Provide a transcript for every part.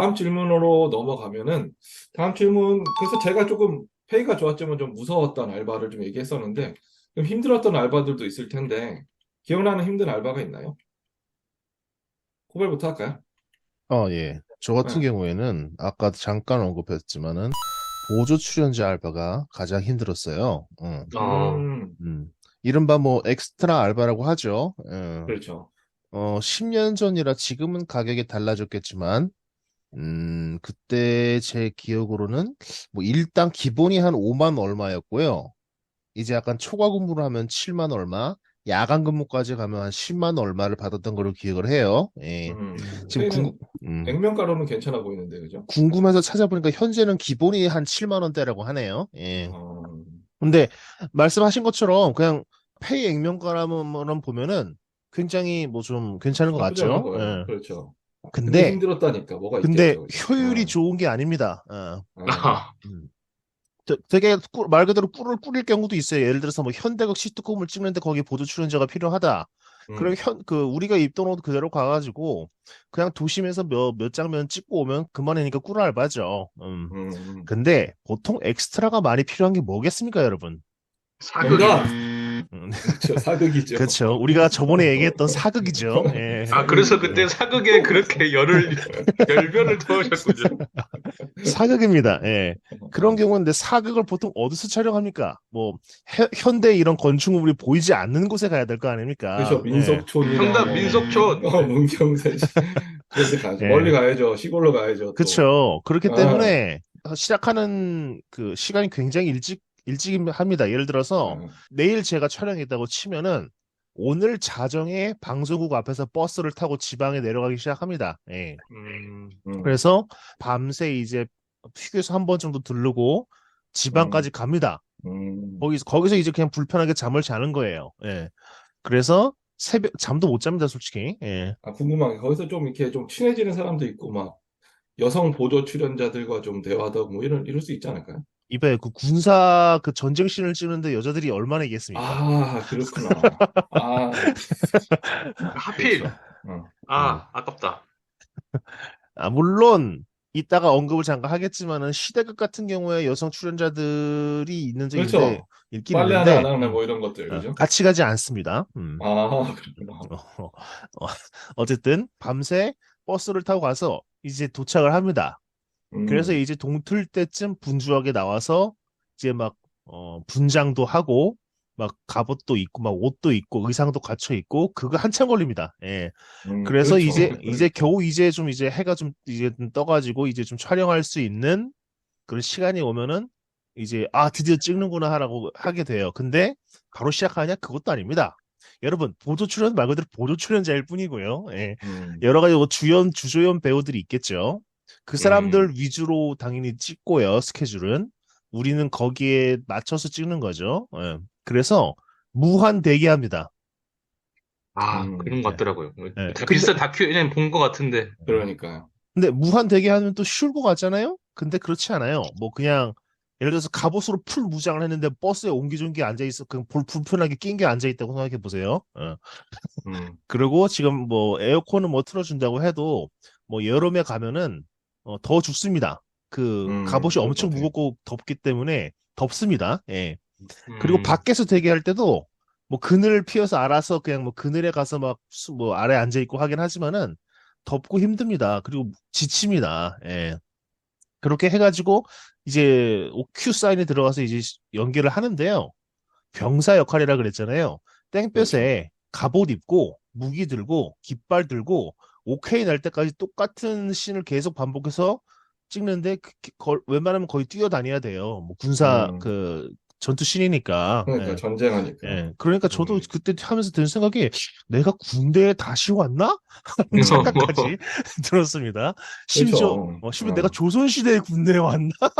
다음 질문으로 넘어가면은, 다음 질문, 그래서 제가 조금 페이가 좋았지만 좀 무서웠던 알바를 좀 얘기했었는데, 좀 힘들었던 알바들도 있을 텐데, 기억나는 힘든 알바가 있나요? 코발부터 할까요? 예. 저 같은 네. 경우에는 아까 잠깐 언급했지만은 보조 출연자 알바가 가장 힘들었어요. 어, 음. 이른바 뭐 엑스트라 알바라고 하죠. 그렇죠. 10년 전이라 지금은 가격이 달라졌겠지만, 그때 제 기억으로는 뭐 일당 기본이 한 5만 얼마였고요. 이제 약간 초과 근무를 하면 7만 얼마, 야간 근무까지 가면 한 10만 얼마를 받았던 걸로 기억을 해요. 예. 지금 페이는 음, 액면가로는 괜찮아 보이는데, 그죠? 궁금해서 찾아보니까 현재는 기본이 한 7만 원대라고 하네요. 예. 어, 근데 말씀하신 것처럼 그냥 페이 액면가라면 보면은 굉장히 뭐 좀 괜찮은 것 나쁘지 않은 같죠? 거예요. 예. 그렇죠. 근데 근데 힘들었다니까, 뭐가 근데 있겠죠, 그죠? 효율이 좋은 게 아닙니다. 어, 음. 되게 말 그대로 꿀을 뿌릴 경우도 있어요. 예를 들어서 뭐 현대극 시트콤을 찍는데 거기 보조 출연자가 필요하다. 그럼 음, 우리가 입던 옷 그대로 가가지고 그냥 도심에서 몇 장면 찍고 오면 그만이니까 꿀 알바죠. 음, 음. 근데 보통 엑스트라가 많이 필요한 게 뭐겠습니까, 여러분? 정답! 사극이지. 음, 그렇죠. 사극이죠. 그렇죠. 우리가 저번에 얘기했던 사극이죠. 예. 아, 그래서 사극이죠. 그때 사극에 그렇게 열변을 토하셨군요. 사극입니다. 예. 그런 어, 경우인데 사극을 보통 어디서 촬영합니까? 뭐 현대 이런 건축물이 보이지 않는 곳에 가야 될 거 그렇죠. 아닙니까? 예. 민속촌이나 정답, 뭐, 민속촌. 네. 문경세 그런 데 가야죠. 멀리 예. 가야죠. 시골로 가야죠, 또. 그렇죠. 그렇기 아, 때문에 시작하는 그 시간이 굉장히 일찍 합니다. 예를 들어서 아, 내일 제가 촬영했다고 치면은 오늘 자정에 방송국 앞에서 버스를 타고 지방에 내려가기 시작합니다. 예. 음, 그래서 밤새 이제 휴게소 한 번 정도 들르고 지방까지 음, 갑니다. 음. 거기서 이제 그냥 불편하게 잠을 자는 거예요. 예. 그래서 새벽 잠도 못 잡니다, 솔직히. 예. 아, 궁금한 게, 거기서 좀 이렇게 좀 친해지는 사람도 있고, 막, 여성 보조 출연자들과 좀 대화도 하고, 뭐, 이럴 수 있지 않을까요? 이번에 그 군사 그 전쟁 씬을 찍는데 여자들이 얼마나 있겠습니까? 아, 그렇구나. 아, 하필. 그렇죠. 어, 음. 아깝다. 물론 이따가 언급을 잠깐 하겠지만은 시대극 같은 경우에 여성 출연자들이 있는 적이 그렇죠. 있긴 빨래하나 안 있는데 하나, 뭐, 이런 것들, 그죠? 같이 가지 않습니다. 아, 그렇구나. 어, 어, 어쨌든 밤새 버스를 타고 가서 이제 도착을 합니다. 그래서 음, 이제 동틀 때쯤 분주하게 나와서 이제 막 분장도 하고 막 갑옷도 입고 막 옷도 입고 의상도 갖춰 입고 그거 한참 걸립니다. 예. 그래서 그렇죠. 이제 겨우 이제 좀 이제 해가 좀 이제 좀 떠가지고 이제 좀 촬영할 수 있는 그런 시간이 오면은 이제 드디어 찍는구나 하라고 하게 돼요. 근데 바로 시작하냐? 그것도 아닙니다. 여러분 보조 출연 말 그대로 보조 출연자일 뿐이고요. 예. 음, 여러 가지 뭐 주조연 배우들이 있겠죠. 그 사람들 음, 위주로 당연히 찍고요. 스케줄은 우리는 거기에 맞춰서 찍는 거죠. 예. 그래서 무한 대기합니다. 그런 것 네. 같더라고요. 예. 다 비슷한 다큐, 그냥 본 것 같은데. 그러니까요. 근데 무한 대기하면 또 쉬울 것 같잖아요? 근데 그렇지 않아요. 뭐 그냥 예를 들어서 갑옷으로 풀 무장을 했는데 버스에 옹기종기 앉아 있어 그냥 불편하게 낀 게 앉아 있다고 생각해 보세요. 음, 그리고 지금 뭐 에어컨은 뭐 틀어준다고 해도 뭐 여름에 가면은 더 춥습니다. 그 갑옷이 그럴 것 엄청 같아요. 무겁고 덥기 때문에 덥습니다. 예. 그리고 음, 밖에서 대기할 때도 뭐 그늘 피어서 알아서 그냥 뭐 그늘에 가서 막 뭐 아래 앉아 있고 하긴 하지만은 덥고 힘듭니다. 그리고 지칩니다. 예. 그렇게 해가지고 이제 큐 사인에 들어가서 이제 연기를 하는데요. 병사 역할이라 그랬잖아요. 그렇죠. 땡볕에 갑옷 입고 무기 들고 깃발 들고 오케이 날 때까지 똑같은 씬을 계속 반복해서 찍는데 웬만하면 거의 뛰어다녀야 돼요. 뭐 군사 음, 그 전투 씬이니까. 그러니까 예. 전쟁하니까. 예. 그러니까 저도 음, 그때 하면서 드는 생각이 내가 군대에 다시 왔나? 하는 착각까지 들었습니다. 그렇죠. 심지어 내가 조선시대에 군대에 왔나? 하는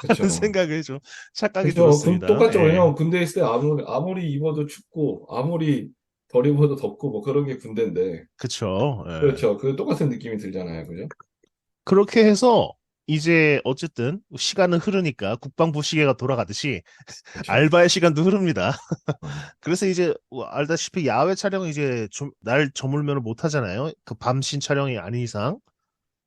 그렇죠. 생각에 좀 착각이 그렇죠. 들었습니다. 똑같죠. 예. 왜냐면 군대 있을 때 아무리 입어도 춥고, 아무리 덜 입어도 덥고, 뭐 그런 게 군대인데. 그쵸. 예. 그렇죠. 그 똑같은 느낌이 들잖아요. 그죠? 그렇게 해서 이제 어쨌든 시간은 흐르니까 국방부 시계가 돌아가듯이 그렇죠. 알바의 시간도 흐릅니다. 음, 그래서 이제 알다시피 야외 촬영은 이제 날 저물면 못 하잖아요. 그 밤신 촬영이 아닌 이상.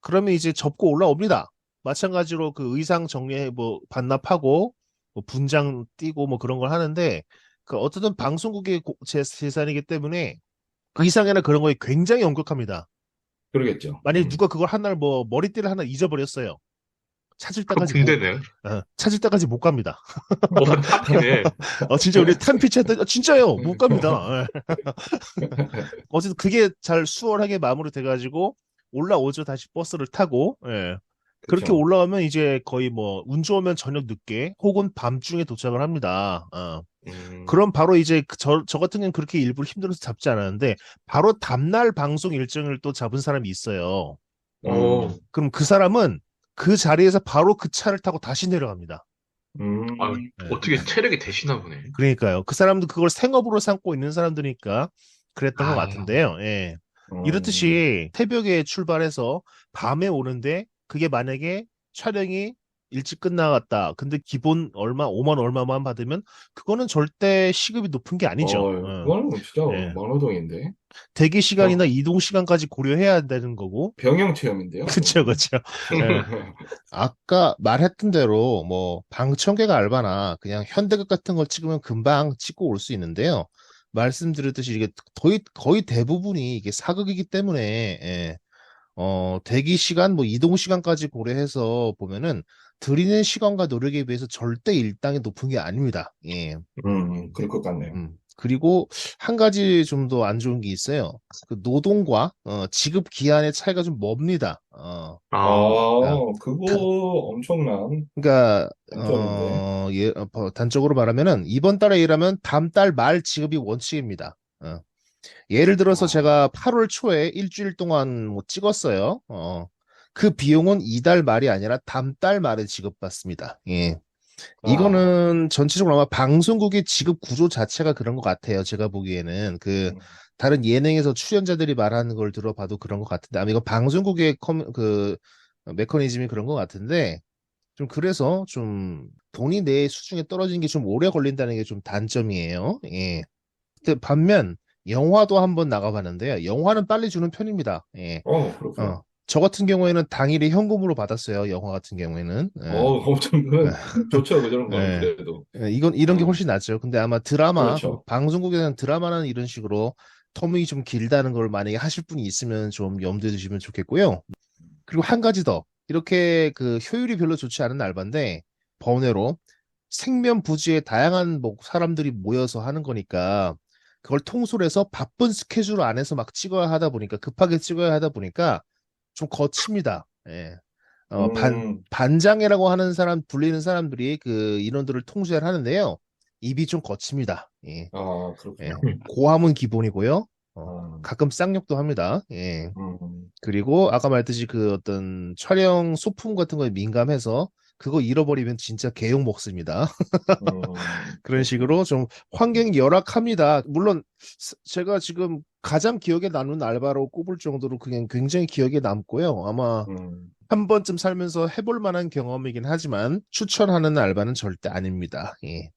그러면 이제 접고 올라옵니다. 마찬가지로 그 의상 정리해 뭐 반납하고 뭐 분장 띄고 뭐 그런 걸 하는데 그 어쨌든 방송국의 재산이기 때문에 의상이나 그런 거에 굉장히 엄격합니다. 그러겠죠. 만약에 누가 그걸 한 날 뭐 머리띠를 하나 잊어버렸어요. 찾을 그거 때까지 붕대네요. 찾을 때까지 못 갑니다. 탑이네. 진짜 우리 탄피치 했더니 진짜요 못 갑니다. 예. 어쨌든 그게 잘 수월하게 마무리 돼가지고 올라오죠. 다시 버스를 타고. 예. 그렇게 그렇죠. 올라오면 이제 거의 뭐 운 좋으면 저녁 늦게 혹은 밤중에 도착을 합니다. 음, 그럼 바로 이제 저 같은 경우는 그렇게 일부러 힘들어서 잡지 않았는데 바로 다음날 방송 일정을 또 잡은 사람이 있어요. 오, 그럼 그 사람은 그 자리에서 바로 그 차를 타고 다시 내려갑니다. 아, 예. 어떻게 체력이 되시나 보네. 그러니까요. 그 사람도 그걸 생업으로 삼고 있는 사람들이니까 그랬던 것 아, 같은데요. 예. 음, 이렇듯이 새벽에 출발해서 밤에 오는데 그게 만약에 촬영이 일찍 끝나갔다. 근데 기본 얼마, 5만 얼마만 받으면 그거는 절대 시급이 높은 게 아니죠. 그거는 진짜 예. 만호동인데. 대기 시간이나 병, 이동 시간까지 고려해야 되는 거고. 병영 체험인데요, 그쵸, 그거는. 그쵸. 예. 아까 말했던 대로 뭐 방청객 알바나 그냥 현대극 같은 걸 찍으면 금방 찍고 올 수 있는데요. 말씀드렸듯이 이게 거의 대부분이 이게 사극이기 때문에 대기 시간 뭐 이동 시간까지 고려해서 보면은 들이는 시간과 노력에 비해서 절대 일당이 높은 게 아닙니다. 예. 그럴 것 같네요. 그리고 한 가지 좀 더 안 좋은 게 있어요. 그 노동과 지급 기한의 차이가 좀 멉니다. 아, 그러니까 그거 다- 엄청난 그러니까 단점인데. 단적으로 말하면은 이번 달에 일하면 다음 달 말 지급이 원칙입니다. 예를 들어서 아, 제가 8월 초에 일주일 동안 뭐 찍었어요. 그 비용은 이달 말이 아니라 다음 달 말에 지급받습니다. 예. 아, 이거는 전체적으로 아마 방송국의 지급 구조 자체가 그런 것 같아요. 제가 보기에는 그 음, 다른 예능에서 출연자들이 말하는 걸 들어봐도 그런 것 같은데 아마 이거 방송국의 그 메커니즘이 그런 것 같은데 좀 그래서 좀 돈이 내 수중에 떨어지는 게 좀 오래 걸린다는 게 좀 단점이에요. 예. 근데 반면 영화도 한번 나가봤는데요. 영화는 빨리 주는 편입니다. 예. 그렇구나. 저 같은 경우에는 당일에 현금으로 받았어요. 영화 같은 경우에는. 예. 엄청, 좋죠, 그 저런 거는, 예. 그래도. 이런 게 어, 훨씬 낫죠. 근데 아마 드라마, 뭐 그렇죠. 방송국에서는 드라마는 이런 식으로 텀이 좀 길다는 걸 만약에 하실 분이 있으면 좀 염두에 두시면 좋겠고요. 그리고 한 가지 더. 이렇게 그 효율이 별로 좋지 않은 알바인데, 번외로 생면 부지에 다양한 뭐 사람들이 모여서 하는 거니까, 그걸 통솔해서 바쁜 스케줄 안에서 막 찍어야 하다 보니까, 급하게 찍어야 하다 보니까 좀 거칩니다. 예. 음, 반장이라고 하는 사람, 불리는 사람들이 그 인원들을 통제를 하는데요. 입이 좀 거칩니다. 예. 그렇구나. 예. 고함은 기본이고요. 아, 가끔 쌍욕도 합니다. 예. 음, 그리고 아까 말했듯이 그 어떤 촬영 소품 같은 거에 민감해서 그거 잃어버리면 진짜 개욕 먹습니다. 그런 그렇구나. 식으로 좀 환경이 열악합니다. 물론 제가 지금 가장 기억에 남는 알바로 꼽을 정도로 그냥 굉장히 기억에 남고요. 아마 음. 한 번쯤 살면서 해볼 만한 경험이긴 하지만 추천하는 알바는 절대 아닙니다. 예.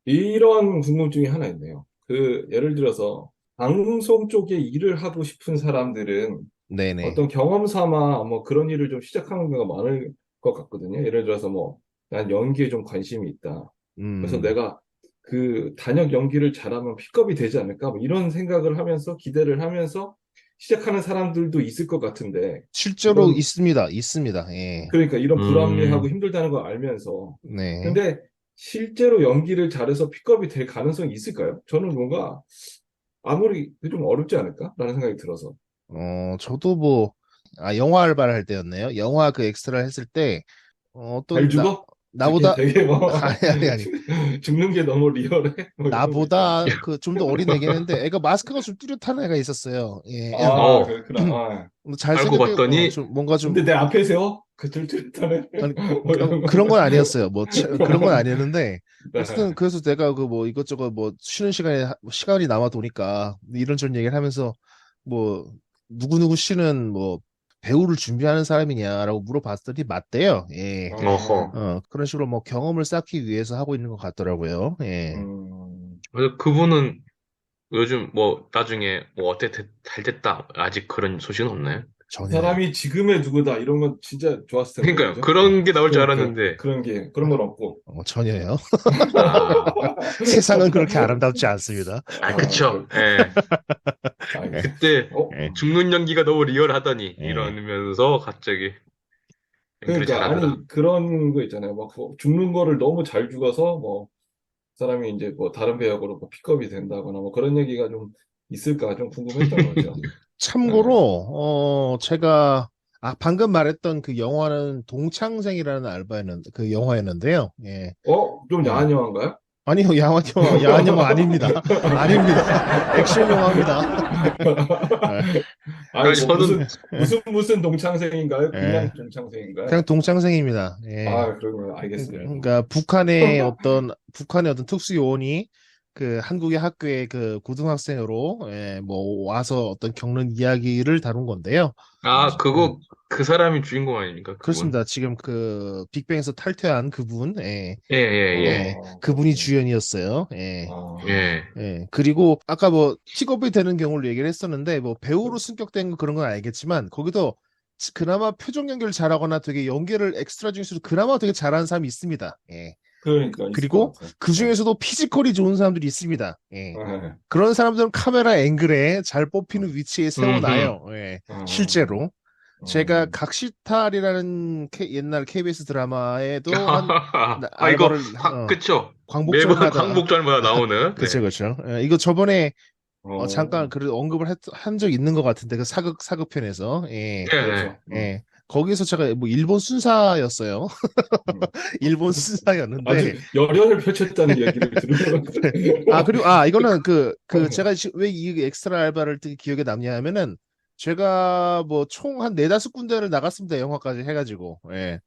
이런 궁금증이 하나 있네요. 예를 들어서, 방송 쪽에 일을 하고 싶은 사람들은 네네. 어떤 경험 삼아 뭐 그런 일을 좀 시작하는 경우가 많을 것 같거든요. 예를 들어서 뭐, 난 연기에 좀 관심이 있다. 그래서 음, 내가 그 단역 연기를 잘하면 픽업이 되지 않을까? 뭐 이런 생각을 하면서 기대를 하면서 시작하는 사람들도 있을 것 같은데, 실제로 이런, 있습니다. 있습니다. 예. 그러니까 이런 불합리하고 음, 힘들다는 걸 알면서, 네. 근데 실제로 연기를 잘해서 픽업이 될 가능성이 있을까요? 저는 뭔가 아무리 좀 어렵지 않을까라는 생각이 들어서. 저도 뭐, 영화 알바를 할 때였네요. 영화 그 엑스트라 했을 때, 잘 어떤, 죽어? 되게, 나보다, 되게 뭐, 아니. 죽는 게 너무 리얼해? 뭐 이런 거 있잖아. 나보다 그 좀 더 어린 애긴 했는데, 애가 마스크가 좀 뚜렷한 애가 있었어요. 예. 어, 그렇구나. 아. 알고 잘생겼게, 봤더니, 좀, 뭔가 좀, 근데 내 앞에 세워? 그 툴툴했다네? 아니, 뭐 이런 그런 건 거. 아니었어요. 뭐, 그런 건 아니었는데, 어쨌든, 네. 그래서 내가 그 뭐 이것저것 뭐 쉬는 시간이 남아 도니까 이런저런 얘기를 하면서 뭐, 누구누구 씨는 뭐, 배우를 준비하는 사람이냐라고 물어봤더니 맞대요. 예. 어허. 그런 식으로 뭐 경험을 쌓기 위해서 하고 있는 것 같더라고요. 예. 그래서 그분은 요즘 뭐, 나중에 뭐, 잘 됐다. 아직 그런 소식은 없나요? 이 전혀요. 사람이 지금의 누구다 이런 건 진짜 좋았을 텐데, 그러니까요. 그죠? 그런 게 나올 줄 그, 알았는데. 그런 건 없고. 전혀요. 아, 세상은 그렇게 아름답지 않습니다. 그쵸. 예. 예, 알겠습니다. 그때 어, 예, 죽는 연기가 너무 리얼하더니 예. 이러면서 갑자기 연기를 그러니까, 잘하더라. 아니, 그런 거 있잖아요. 막, 죽는 거를 너무 잘 죽어서, 뭐, 사람이 이제 뭐, 다른 배역으로 뭐 픽업이 된다거나, 뭐, 그런 얘기가 좀 있을까 좀 궁금했던 거죠. 네. 참고로, 제가, 방금 말했던 그 영화는 동창생이라는 그 영화였는데요. 예, 좀 예. 야한 영화인가요? 아니요, 야한 영화 아닙니다. 아닙니다. 액션 영화입니다. 예, 아니, 아니, 뭐, 저는, 무슨 동창생인가요? 그냥 예. 동창생인가요? 그냥 동창생입니다. 예. 그러면 알겠습니다. 그러니까 북한의 어떤 특수 요원이 그 한국의 학교에 그 고등학생으로 뭐 와서 어떤 겪는 이야기를 다룬 건데요. 예, 그거, 그 사람이 주인공 아닙니까? 그분. 그렇습니다. 지금 그 빅뱅에서 탈퇴한 그분, 예, 예, 예. 그분이 그렇군요. 주연이었어요. 예. 아, 예. 그리고 아까 뭐 픽업이 되는 경우를 얘기를 했었는데 뭐 배우로 승격된 거 그런 건 알겠지만 거기도 그나마 표정 연기를 잘하거나 되게 연기를 엑스트라 중에서도 그나마 되게 잘하는 사람이 있습니다. 예. 그러니까 있을 것 그리고 같아요. 그 네. 중에서도 피지컬이 좋은 사람들이 있습니다. 예. 네. 그런 사람들은 카메라 앵글에 잘 뽑히는 위치에 음. 세워놔요. 예. 어, 실제로. 제가 어, 각시탈이라는 옛날 KBS 드라마에도 한 이거, 알바를 그쵸. 매번 광복절마다 광복절마다 나오는, 그쵸 네. 그쵸. 이거 저번에 잠깐 어, 그 언급을 한 적 있는 것 같은데 그 사극편에서 예. 예, 예. 그렇죠. 예. 거기서 제가 뭐 일본 순사였어요. 음. 일본 아주 순사였는데 열연을 펼쳤다는 얘기를 들으면 그리고 이거는 제가 왜 이 엑스트라 알바를 되게 기억에 남냐 하면은 제가 뭐 총 한 네다섯 군데를 나갔습니다. 영화까지 해가지고. 예.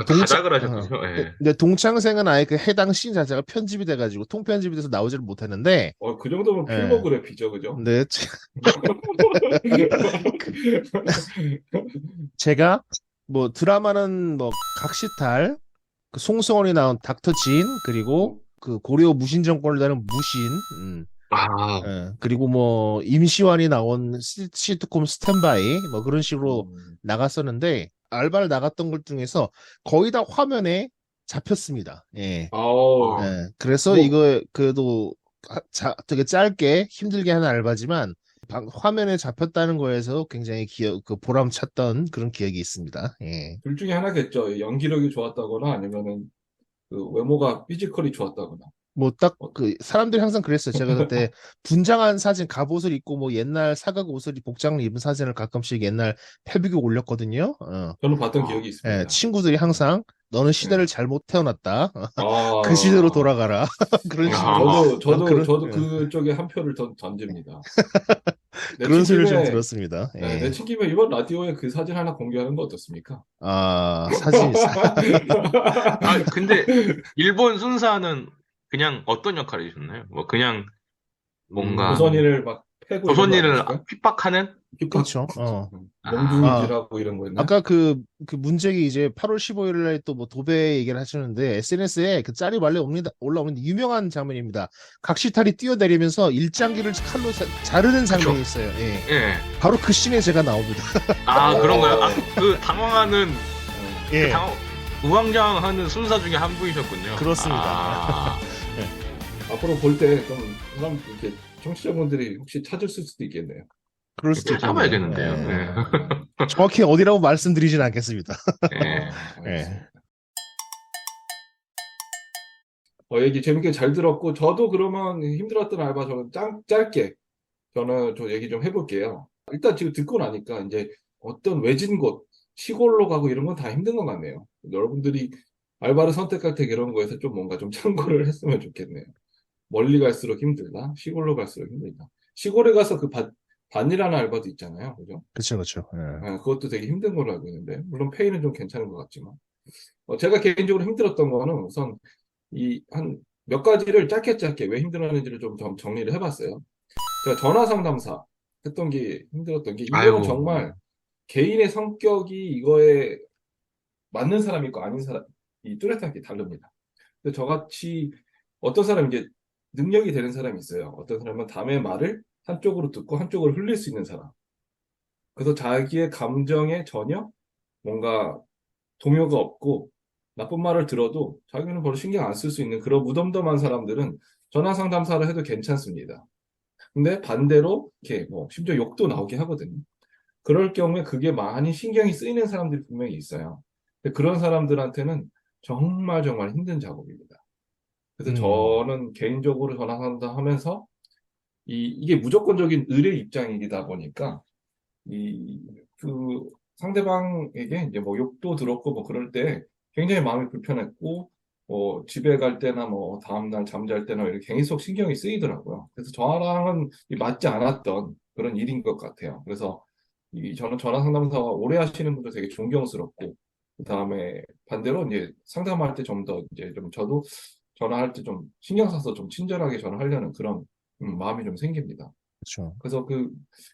다작을 하셨군요. 예. 근데 동창생은 아예 그 해당 씬 자체가 편집이 돼가지고 통편집이 돼서 나오지를 못했는데 그 정도면 예. 필모그래피죠, 그죠? 근데 제가 뭐 드라마는 뭐 각시탈 그 송승헌이 나온 닥터 진 그리고 그 고려 무신정권을 다룬 무신 아, 그리고 뭐 임시완이 나온 시트콤 스탠바이 뭐 그런 식으로 음, 나갔었는데 알바를 나갔던 것 중에서 거의 다 화면에 잡혔습니다. 예. 아우, 아, 그래서 뭐, 이거 그래도 되게 짧게 힘들게 하는 알바지만 화면에 잡혔다는 거에서 굉장히 그 보람찼던 그런 기억이 있습니다. 예. 둘 중에 하나겠죠. 연기력이 좋았다거나 아니면은 그 외모가 피지컬이 좋았다거나. 뭐 딱 어, 그 사람들이 항상 그랬어요. 제가 그때 분장한 사진, 갑옷을 입고 뭐 옛날 사각 옷을 복장을 입은 사진을 가끔씩 옛날 페북에 올렸거든요. 저는 봤던 기억이 있습니다. 친구들이 항상 너는 네. 시대를 잘못 태어났다. 그 시대로 아, 돌아가라. 그런 식으로 아, 저도 그쪽에 한 표를 던집니다. 그런 내친 소리를 좀 김에, 들었습니다. 예. 내친 김에 이번 라디오에 그 사진 하나 공개하는 거 어떻습니까? 사진이 근데 일본 순사는 그냥 어떤 역할이셨나요? 뭐 그냥 뭔가 조선인을 막 패고 이런 거 조선인을 아니었을까요? 핍박하는? 핍박, 그렇죠. 아, 몽둥이질하고 이런 거였나? 아까 그 문책이 이제 8월 15일 날 또 뭐 도배 얘기를 하셨는데 SNS에 그 짤이 말려 올라오는데 유명한 장면입니다. 각시탈이 뛰어내리면서 일장기를 칼로 자르는 그쵸. 장면이 있어요. 예. 예. 바로 그 씬에 제가 나옵니다. 그런가요? 어, 그 당황하는, 그 예. 우왕좌왕하는 순사 중에 한 분이셨군요. 그렇습니다. 아, 앞으로 볼 때 좀 사람 이렇게 청취자분들이 혹시 찾을 수도 있겠네요. 그럴 수도 있겠네요. 찾아봐야겠는데요. 예. 정확히 어디라고 말씀드리진 않겠습니다. 예. 예. 알겠습니다. 얘기 재밌게 잘 들었고, 저도 그러면 힘들었던 알바 저는 짧게 저는 저 얘기 좀 해볼게요. 일단 지금 듣고 나니까 이제 어떤 외진 곳, 시골로 가고 이런 건 다 힘든 것 같네요. 여러분들이 알바를 선택할 때 이런 거에서 좀 뭔가 좀 참고를 했으면 좋겠네요. 멀리 갈수록 힘들다, 시골로 갈수록 힘들다. 시골에 가서 그 반이라는 알바도 있잖아요. 그죠? 그렇죠, 그렇죠. 예. 그것도 되게 힘든 걸로 알고 있는데, 물론 페이는 좀 괜찮은 것 같지만. 제가 개인적으로 힘들었던 거는 우선 이 한 몇 가지를 짧게 왜 힘들었는지를 좀 정리를 해봤어요. 제가 전화 상담사 했던 게 힘들었던 게 이거는 아이고. 정말 개인의 성격이 이거에 맞는 사람이 있고 아닌 사람이 뚜렷하게 다릅니다. 근데 저같이 어떤 사람이 이제 능력이 되는 사람이 있어요. 어떤 사람은 남의 말을 한쪽으로 듣고 한쪽으로 흘릴 수 있는 사람. 그래서 자기의 감정에 전혀 뭔가 동요가 없고 나쁜 말을 들어도 자기는 별로 신경 안 쓸 수 있는 그런 무덤덤한 사람들은 전화 상담사를 해도 괜찮습니다. 근데 반대로 이렇게 뭐 심지어 욕도 나오게 하거든요. 그럴 경우에 그게 많이 신경이 쓰이는 사람들이 분명히 있어요. 근데 그런 사람들한테는 정말 정말 힘든 작업입니다. 그래서 음, 저는 개인적으로 전화 상담하면서 이게 무조건적인 의뢰 입장이다 보니까 이, 그 상대방에게 이제 뭐 욕도 들었고 뭐 그럴 때 굉장히 마음이 불편했고, 뭐 집에 갈 때나 뭐 다음날 잠잘 때나 이렇게 계속 신경이 쓰이더라고요. 그래서 저랑은 맞지 않았던 그런 일인 것 같아요. 그래서 저는 전화 상담사 오래 하시는 분들 되게 존경스럽고, 그 다음에 반대로 이제 상담할 때 좀 더 이제 좀 저도 전화할 때 좀 신경 써서 좀 친절하게 전화하려는 그런 마음이 좀 생깁니다. 그렇죠. 그래서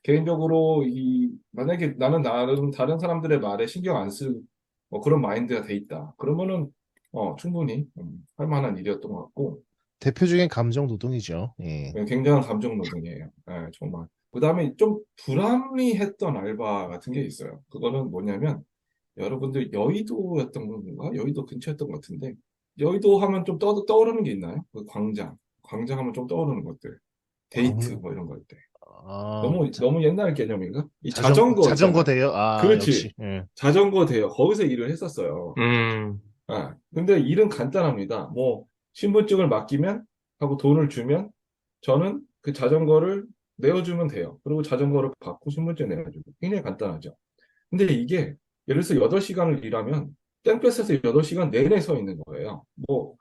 개인적으로 만약에 나는 나름 다른 사람들의 말에 신경 안 쓸, 그런 마인드가 돼 있다. 그러면은, 충분히, 할 만한 일이었던 것 같고, 대표적인 감정 노동이죠. 예. 굉장한 감정 노동이에요. 예, 정말. 그 다음에 좀 불합리했던 알바 같은 게 있어요. 그거는 뭐냐면, 여러분들 여의도였던 건가? 여의도 근처였던 것 같은데, 여의도 하면 좀 떠오르는 게 있나요? 그 광장. 광장 하면 좀 떠오르는 것들. 데이트, 광, 뭐 이런 거. 아, 너무 옛날 개념인가? 이 자전거 자전거 있잖아요. 대요? 아, 그렇지. 역시. 예. 자전거 대여. 거기서 일을 했었어요. 음, 아, 근데 일은 간단합니다. 뭐, 신분증을 맡기면, 하고 돈을 주면, 저는 그 자전거를 내어주면 돼요. 그리고 자전거를 받고 신분증 내어주고. 굉장히 간단하죠. 근데 이게, 예를 들어서 8시간을 일하면, 땡볕에서 8시간 내내 서 있는 거예요. 뭐,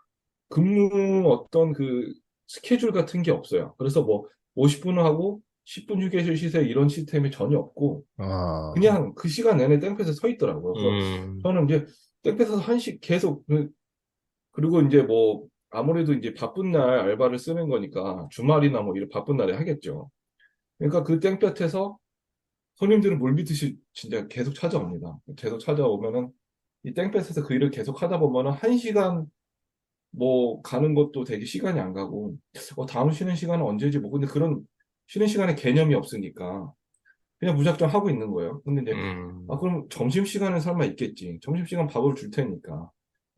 근무 어떤 그 스케줄 같은 게 없어요. 그래서 뭐 50분 하고 10분 휴게실 쉬세요 이런 시스템이 전혀 없고 아, 그냥 그 시간 내내 땡볕에 서 있더라고요. 그래서 음, 저는 이제 땡볕에서 한시 계속 그리고 이제 뭐 아무래도 이제 바쁜 날 알바를 쓰는 거니까 주말이나 뭐 이런 바쁜 날에 하겠죠. 그러니까 그 땡볕에서 손님들은 물밀듯이 진짜 계속 찾아옵니다. 계속 찾아오면은 이 땡볕에서 그 일을 계속 하다 보면은 1시간 뭐 가는 것도 되게 시간이 안 가고 다음 쉬는 시간은 언제지 뭐 근데 그런 쉬는 시간에 개념이 없으니까 그냥 무작정 하고 있는 거예요. 근데 이제 음, 그럼 점심시간은 설마 있겠지. 점심시간 밥을 줄 테니까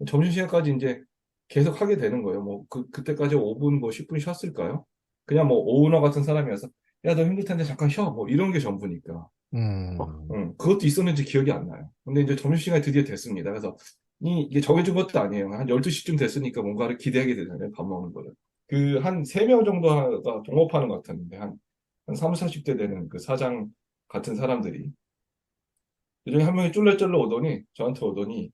점심시간까지 이제 계속 하게 되는 거예요. 뭐 그때까지 5분 뭐 10분 쉬었을까요? 그냥 뭐 오은어 같은 사람이어서 야 너 힘들 텐데 잠깐 쉬어 뭐 이런 게 전부니까 음, 그것도 있었는지 기억이 안 나요. 근데 이제 점심시간이 드디어 됐습니다. 그래서 이게 정해진 것도 아니에요. 한 12시쯤 됐으니까 뭔가를 기대하게 되잖아요. 밥 먹는 거를. 한 3명 정도가 동업하는 것 같았는데, 한 3, 40대 되는 그 사장 같은 사람들이. 그중에 한 명이 쫄래쫄래 오더니, 저한테 오더니,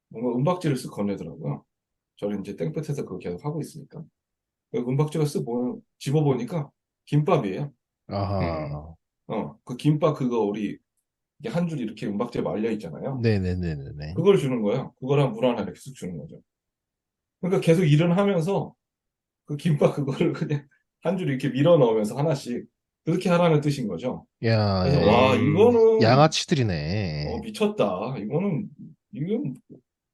뭔가 은박지를 쓱 건네더라고요. 저는 이제 땡볕에서 그거 계속 하고 있으니까. 그 은박지가 집어보니까 김밥이에요. 음, 아하. 그 김밥 그거 우리 한 줄 이렇게 은박지에 말려 있잖아요. 네네네네네. 그걸 주는 거예요. 그거랑 물 하나 이렇게 쓱 주는 거죠. 그러니까 계속 일을 하면서 그 김밥 그거를 그냥 한 줄 이렇게 밀어 넣으면서 하나씩 그렇게 하라는 뜻인 거죠. 야, 그래서 야, 와, 이거는 양아치들이네. 미쳤다. 이건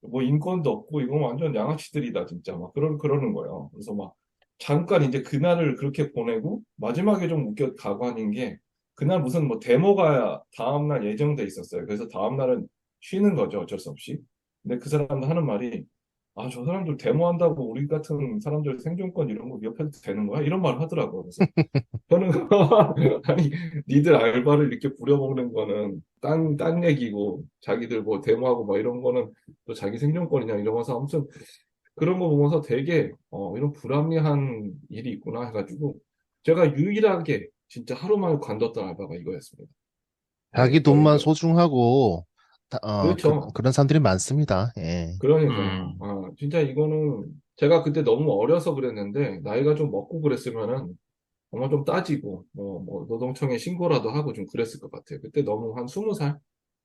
뭐 인권도 없고 이건 완전 양아치들이다 진짜 막 그러는 거예요. 그래서 막 잠깐 이제 그날을 그렇게 보내고 마지막에 좀 웃겨 가관인 게 그날 무슨 뭐 데모가 다음날 예정돼 있었어요. 그래서 다음날은 쉬는 거죠. 어쩔 수 없이. 근데 그 사람들 하는 말이 저 사람들 데모한다고 우리 같은 사람들 생존권 이런 거 위협해도 되는 거야? 이런 말을 하더라고요. 그래서 저는 아니 니들 알바를 이렇게 부려먹는 거는 딴 얘기고 자기들 뭐 데모하고 막 이런 거는 또 자기 생존권이냐 이러면서 아무튼 그런 거 보면서 되게 이런 불합리한 일이 있구나 해가지고 제가 유일하게 진짜 하루 만에 관뒀던 알바가 이거였습니다. 자기 돈만 여의도에. 소중하고, 그렇죠. 그런 사람들이 많습니다. 예. 그러니까요. 음, 진짜 이거는 제가 그때 너무 어려서 그랬는데 나이가 좀 먹고 그랬으면은 정말 좀 따지고 뭐 노동청에 신고라도 하고 좀 그랬을 것 같아요. 그때 너무 한 20살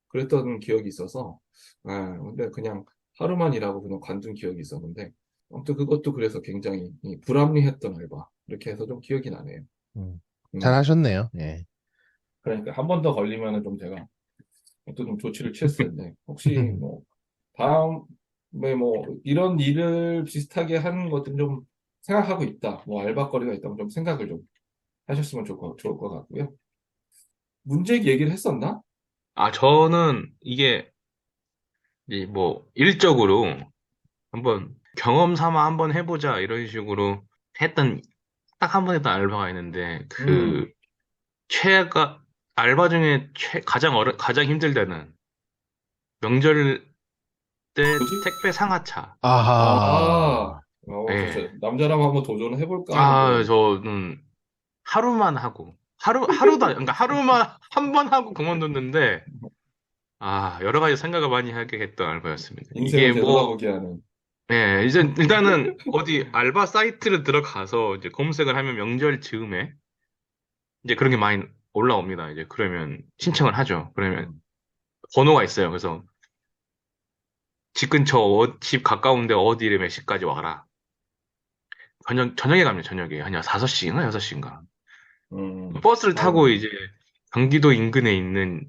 그랬던 기억이 있어서 근데 그냥 하루만 일하고 그냥 관둔 기억이 있었는데 아무튼 그것도 그래서 굉장히 이 불합리했던 알바 이렇게 해서 좀 기억이 나네요. 음. 잘 음, 하셨네요. 예. 그러니까 한 번 더 걸리면은 좀 제가 또 좀 조치를 취했을 텐데 혹시 뭐 다음에 뭐 이런 일을 비슷하게 하는 것들 좀 생각하고 있다. 뭐 알바거리가 있다면 좀 생각을 좀 하셨으면 좋을 것 같고요. 문제 얘기를 했었나? 아, 저는 이게 이제 뭐 일적으로 한번 경험 삼아 한번 해보자 이런 식으로 했던 딱 한 번 했던 알바가 있는데 음, 그 최가 알바 중에 가장 힘들다는 명절 때 뭐지? 택배 상하차. 아, 아하. 예. 좋죠. 남자라면 한번 도전을 해볼까 아, 하는데. 저는 하루만 하고 하루도 그러니까 하루만 한 번 하고 그만뒀는데 아, 여러 가지 생각을 많이 하게 했던 알바였습니다. 인생을 이게 뭐 되돌아보게 하는. 예, 이제 일단은 어디 알바 사이트를 들어가서 이제 검색을 하면 명절 즈음에 이제 그런 게 많이 올라옵니다. 이제 그러면 신청을 하죠. 그러면 음. 번호가 있어요. 그래서 집 근처 집 가까운데 어디를 몇 시까지 와라. 저녁에 가면 저녁에 한 5시인가 6시인가. 음. 버스를 타고 아유. 이제 경기도 인근에 있는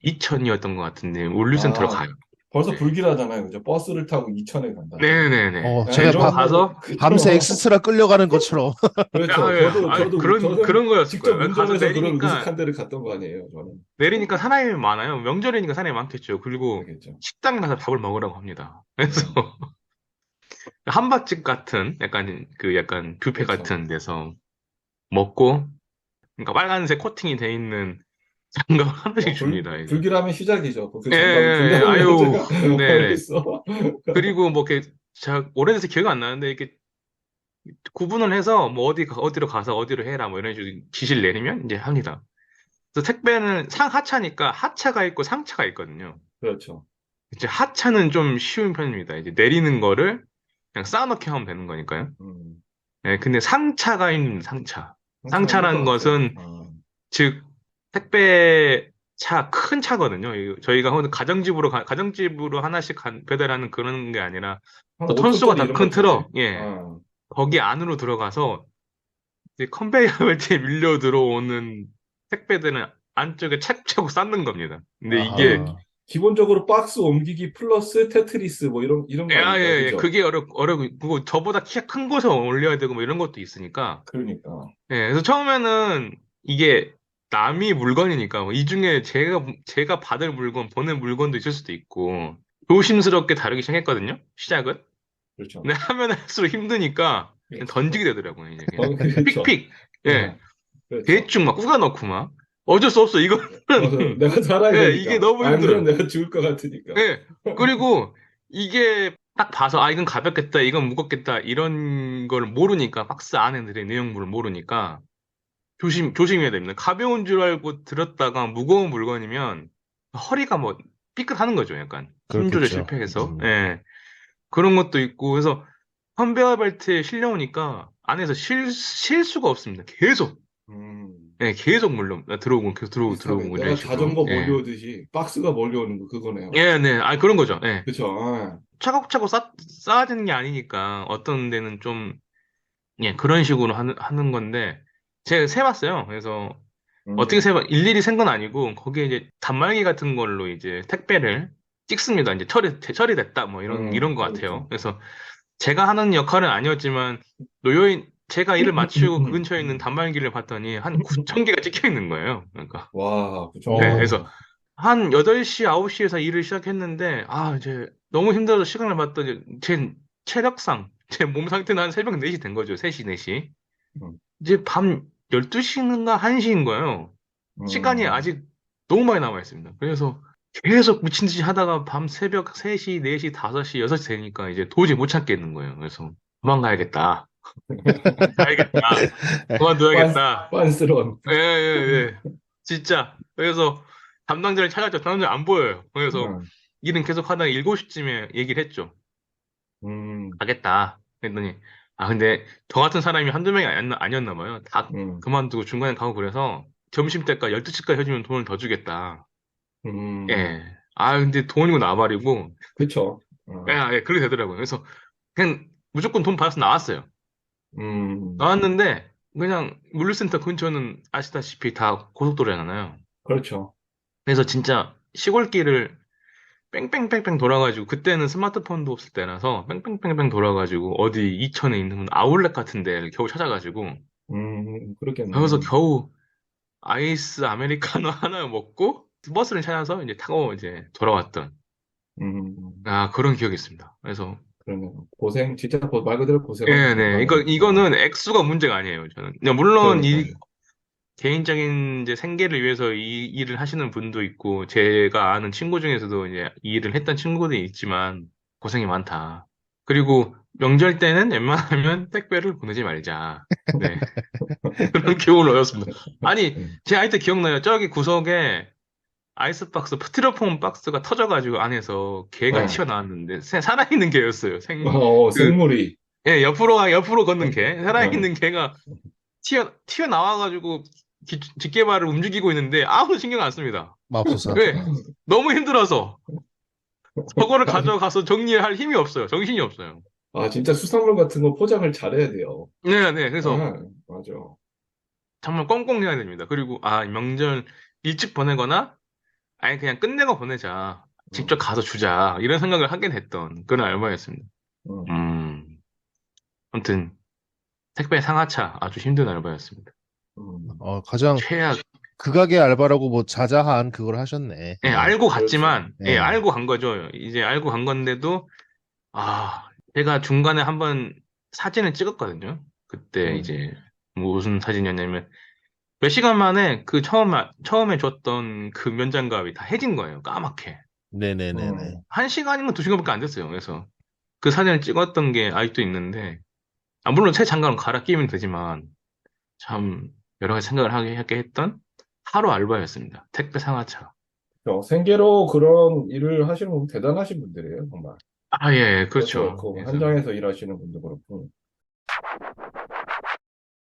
이천이었던 것 같은데 물류센터로 아, 가요. 벌써 불길하잖아요. 그죠? 버스를 타고 이천에 간다는 게. 네네네. 아, 제가 그래서 이런 거는, 가서 밤새 그죠. 엑스트라 끌려가는 것처럼. 그렇죠. 저는 그런 거였을 직접 거예요. 가서 운전해서 그런 내리니까 으슥한 데를 갔던 거 아니에요, 저는. 사람이 많아요. 명절이니까 사람이 많겠죠. 그리고 알겠죠. 식당 가서 밥을 먹으라고 합니다. 그래서 음, 한밥집 같은 약간 뷔페 그렇죠. 같은 데서 먹고 그러니까 빨간색 코팅이 돼 있는 장갑을 하나씩 줍니다. 이제. 불길하면 시작이죠. 그 예, 예, 장갑을 예. 준다는 아유, 여자가 네네. 어딨어. 그리고 뭐 이렇게 오래돼서 기억이 안 나는데 이렇게 구분을 해서 뭐 어디로 가서 어디로 해라 뭐 이런 식으로 지시를 내리면 이제 합니다. 그래서 택배는 상하차니까 하차가 있고 상차가 있거든요. 그렇죠. 이제 하차는 좀 쉬운 편입니다. 이제 내리는 거를 그냥 쌓아놓기 하면 되는 거니까요. 음, 예, 근데 상차가 있는 상차. 상처가 힘들 것 상차라는 같아요. 것은 즉 택배 큰 차거든요. 저희가 오늘 가정집으로 하나씩 배달하는 그런 게 아니라 한 또 톤수가 5톤짜리 더 이런 큰 것들이. 트럭, 예, 아, 거기 안으로 들어가서 이제 컨베이어 벨트에 밀려 들어오는 택배들은 안쪽에 차곡차곡 쌓는 겁니다. 근데 이게 그럼 아하. 기본적으로 박스 옮기기 플러스 테트리스 뭐 이런 거 아닙니까? 예, 예, 그죠? 그게 그리고 저보다 키가 큰 곳에 올려야 되고 뭐 이런 것도 있으니까 그러니까. 예, 그래서 처음에는 이게 남이 물건이니까 뭐 이 중에 제가 받을 물건, 보낼 물건도 있을 수도 있고 조심스럽게 다루기 시작했거든요. 시작은. 그렇죠. 근데 하면 할수록 힘드니까 그냥 그렇죠. 던지게 되더라고요. 이제 그냥 그렇죠. 픽픽. 예, 아, 그렇죠. 대충 막 꾸겨 넣고 막 어쩔 수 없어. 이거는 내가 살아야 예, 이게 되니까. 너무 아니면 힘들어요. 내가 죽을 것 같으니까. 예. 그리고 이게 딱 봐서 이건 가볍겠다, 이건 무겁겠다 이런 걸 모르니까 박스 안에 들의 내용물을 모르니까 조심해야 됩니다. 가벼운 줄 알고 들었다가 무거운 물건이면 허리가 뭐 삐끗하는 거죠. 약간 힘 조절 그렇겠죠. 실패해서. 예. 그런 것도 있고 그래서 컨베어 벨트에 실려오니까 안에서 쉴 수가 없습니다. 계속. 음, 예, 계속 물론 들어오고 계속 비슷하게 들어오고 이런 내가 식으로. 자전거 예. 몰려오듯이 박스가 몰려오는 거 그거네요. 예, 네. 그런 거죠. 예. 그렇죠. 아, 차곡차곡 쌓아지는 게 아니니까 어떤 데는 좀 예, 그런 식으로 하는 건데 제가 세봤어요. 그래서 어떻게 음, 일일이 센 건 아니고 거기에 이제 단말기 같은 걸로 이제 택배를 찍습니다. 이제 처리됐다 뭐 이런 거 같아요. 그렇죠. 그래서 제가 하는 역할은 아니었지만 제가 일을 마치고 그 근처에 있는 단말기를 봤더니 한 9천 개가 찍혀 있는 거예요. 그러니까 와, 그쵸. 네, 그래서 어, 한 8시, 9시에서 일을 시작했는데 이제 너무 힘들어서 시간을 봤더니 제 체력상 제 몸 상태는 한 새벽 4시 된 거죠. 3시, 4시. 음, 이제 밤 12시인가 1시인 거예요. 시간이 음, 아직 너무 많이 남아 있습니다. 그래서 계속 미친 듯이 하다가 밤 새벽 3시, 4시, 5시, 6시 되니까 이제 도저히 못 참겠는 거예요. 그래서 도망가야겠다. 가야겠다. 빤스, 그만둬야겠다. 빤스런. 예, 예, 예. 진짜. 그래서 담당자를 찾았죠. 담당자 안 보여요. 그래서 음, 일은 계속 하다가 7시쯤에 얘기를 했죠. 음, 가겠다. 그랬더니, 근데 저 같은 사람이 한두 명이 아니었나 봐요. 다 음, 그만두고 중간에 가고 그래서 점심 때까지 12시까지 해주면 돈을 더 주겠다. 음, 예. 근데 돈이고 나발이고, 그쵸. 예, 예, 그렇게 되더라고요. 그래서 그냥 무조건 돈 받아서 나왔어요. 음, 나왔는데, 그냥 물류센터 근처는 아시다시피 다 고속도로잖아요. 그렇죠. 그래서 진짜 시골길을 뺑뺑뺑뺑 돌아가지고 그때는 스마트폰도 없을 때라서 뺑뺑뺑뺑 돌아가지고 어디 이천에 있는 아울렛 같은 데를 겨우 찾아가지고 거기서 그렇겠네. 겨우 아이스 아메리카노 하나 먹고 버스를 찾아서 이제 타고 이제 돌아왔던 음, 그런 기억이 있습니다. 그래서 그러면 고생, 진짜 말 그대로 예, 네. 고생하셨구나. 이거는 액수가 문제가 아니에요, 저는. 그냥 물론 이 그러니까요. 개인적인 이제 생계를 위해서 이 일을 하시는 분도 있고, 제가 아는 친구 중에서도 이제 이 일을 했던 친구들이 있지만, 고생이 많다. 그리고 명절 때는 웬만하면 택배를 보내지 말자. 네. 그런 교훈을 얻었습니다. 아니, 음. 제 아이 때 기억나요. 저기 구석에 아이스박스, 스티로폼 박스가 터져가지고 안에서 개가 어, 튀어나왔는데, 살아있는 개였어요. 그, 생물이. 예, 옆으로 걷는 어, 개. 살아있는 개가 튀어나와가지고 집게발을 움직이고 있는데 아무도 신경 안 씁니다. 맙소사. 왜? 너무 힘들어서. 저거를 가져가서 정리할 힘이 없어요. 정신이 없어요. 진짜 수산물 같은 거 포장을 잘해야 돼요. 네, 네. 그래서 맞아. 정말 꽁꽁 해야 됩니다. 그리고, 명절 일찍 보내거나, 아예 그냥 끝내고 보내자. 직접 음, 가서 주자. 이런 생각을 하게 됐던 그런 알바였습니다. 음, 음, 아무튼, 택배 상하차 아주 힘든 알바였습니다. 음. 가장 최악, 극악의 알바라고 뭐 자자한 그걸 하셨네. 예, 예. 알고 그렇죠. 갔지만, 예, 예. 알고 간 거죠. 이제 알고 간 건데도, 제가 중간에 한번 사진을 찍었거든요. 그때 음, 이제, 무슨 사진이었냐면, 몇 시간 만에 그 처음에 줬던 그 면장갑이 다 해진 거예요. 까맣게. 네네네네. 음, 한 시간이면 두 시간밖에 안 됐어요. 그래서 그 사진을 찍었던 게 아직도 있는데, 물론 새 장갑은 갈아 끼면 되지만, 참, 여러 가지 생각을 하게 했던 하루 알바였습니다. 택배 상하차. 생계로 그런 일을 하시는 분 대단하신 분들이에요, 정말. 예, 그렇죠. 그렇죠. 그 그래서, 현장에서 일하시는 분도 그렇고.